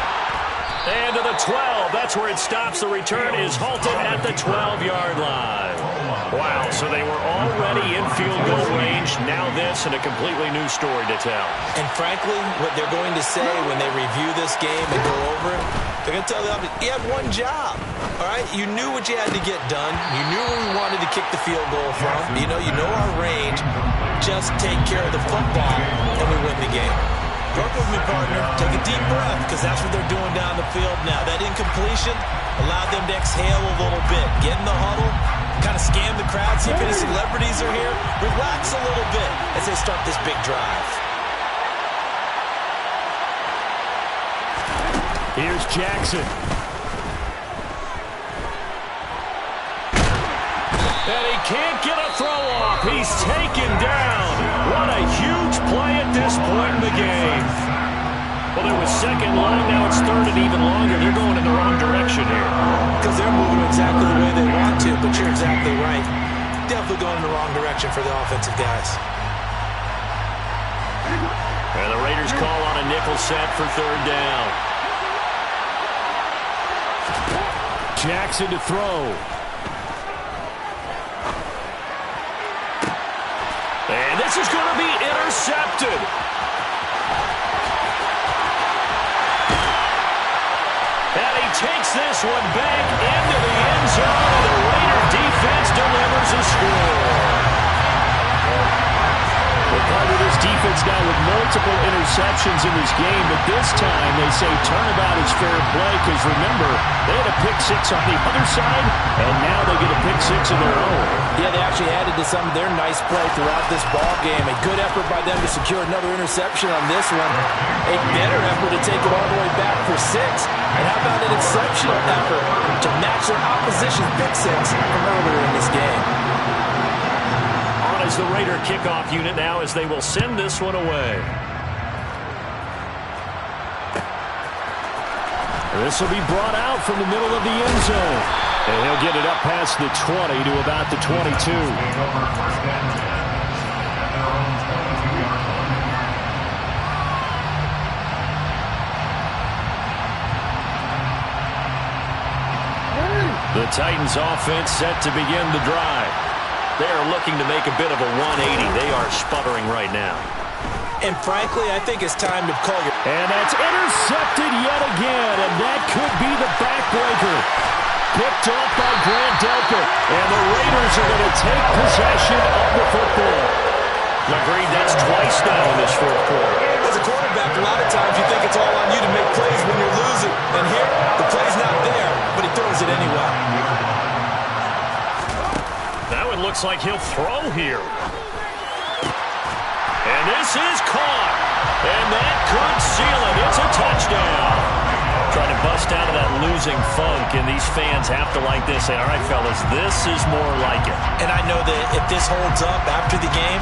And to the 12. That's where it stops. The return is halted at the 12-yard line. Wow, so they were already in field goal range. Now this and a completely new story to tell. And frankly, what they're going to say when they review this game and go over it, they're going to tell the offense, you had one job. All right? You knew what you had to get done. You knew where we wanted to kick the field goal from. You know our range. Just take care of the football, and we win the game. Work with me, partner. Take a deep breath, because that's what they're doing down the field now. That incompletion allowed them to exhale a little bit. Get in the huddle, kind of scan the crowd, see if any celebrities are here. Relax a little bit as they start this big drive. Here's Jackson. And he can't get a throw off. He's taken down. What a huge play at this point in the game. Well, it was second long. Now it's third and even longer. They're going in the wrong direction here. Because they're moving exactly the way they want to, but you're exactly right. Definitely going in the wrong direction for the offensive guys. And the Raiders call on a nickel set for third down. Jackson to throw. And this is going to be intercepted. And he takes this one back into the end zone. And the Raider defense delivers a score. Well, part of this defense now with multiple interceptions in this game, but this time they say turnabout is fair play because remember, they had a pick six on the other side, and now they get a pick six of their own. Yeah, they actually added to some of their nice play throughout this ball game. A good effort by them to secure another interception on this one. A better effort to take it all the way back for 6. And how about an exceptional effort to match their opposition's pick six from earlier in this game? As the Raider kickoff unit now as they will send this one away. This will be brought out from the middle of the end zone. And he'll get it up past the 20 to about the 22. The Titans offense set to begin the drive. They are looking to make a bit of a 180. They are sputtering right now. And frankly, I think it's time to call your... And that's intercepted yet again, and that could be the backbreaker. Picked off by Grant Delpit, and the Raiders are going to take possession of the football. Agreed, that's twice now in this fourth quarter. As a quarterback, a lot of times you think it's all on you to make plays when you're losing. And here, the play's not there, but he throws it anyway. Now it looks like he'll throw here. And this is caught. And that could seal it. It's a touchdown. Trying to bust out of that losing funk, and these fans have to like this. Say, all right, fellas, this is more like it. And I know that if this holds up after the game,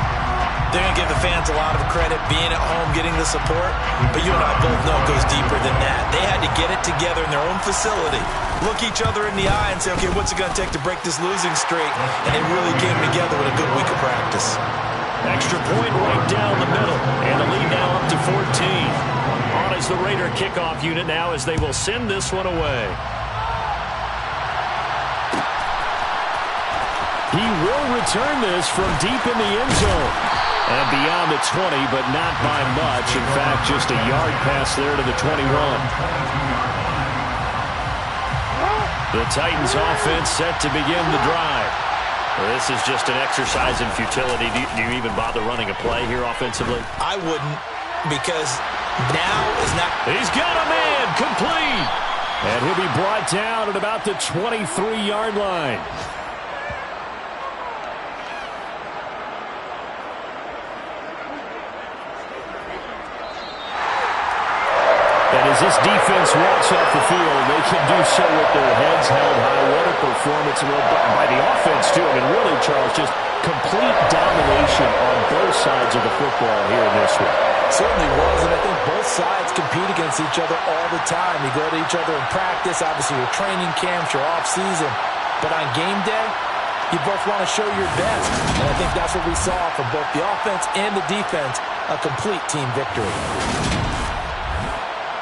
they're going to give the fans a lot of credit being at home, getting the support. But you and I both know it goes deeper than that. They had to get it together in their own facility, look each other in the eye and say, okay, what's it going to take to break this losing streak? And they really came together with a good week of practice. Extra point right down the middle. And the lead now up to 14. On is the Raider kickoff unit now as they will send this one away. He will return this from deep in the end zone. And beyond the 20, but not by much. In fact, just a yard pass there to the 21. The Titans offense set to begin the drive. This is just an exercise in futility. Do you even bother running a play here offensively? I wouldn't, because now is not. He's got a man complete. And he'll be brought down at about the 23-yard line. And as this defense walks off the field, they can do so with their heads held high. What a performance by the offense, too. I mean, really, Charles, just complete domination on both sides of the football here in this one. Certainly was, and I think both sides compete against each other all the time. You go to each other in practice, obviously your training camps, your off-season. But on game day, you both want to show your best. And I think that's what we saw from both the offense and the defense, a complete team victory.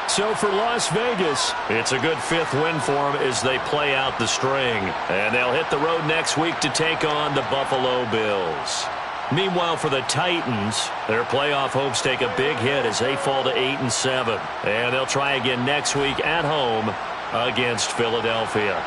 So for Las Vegas, it's a good fifth win for them as they play out the string. And they'll hit the road next week to take on the Buffalo Bills. Meanwhile, for the Titans, their playoff hopes take a big hit as they fall to 8-7. And they'll try again next week at home against Philadelphia.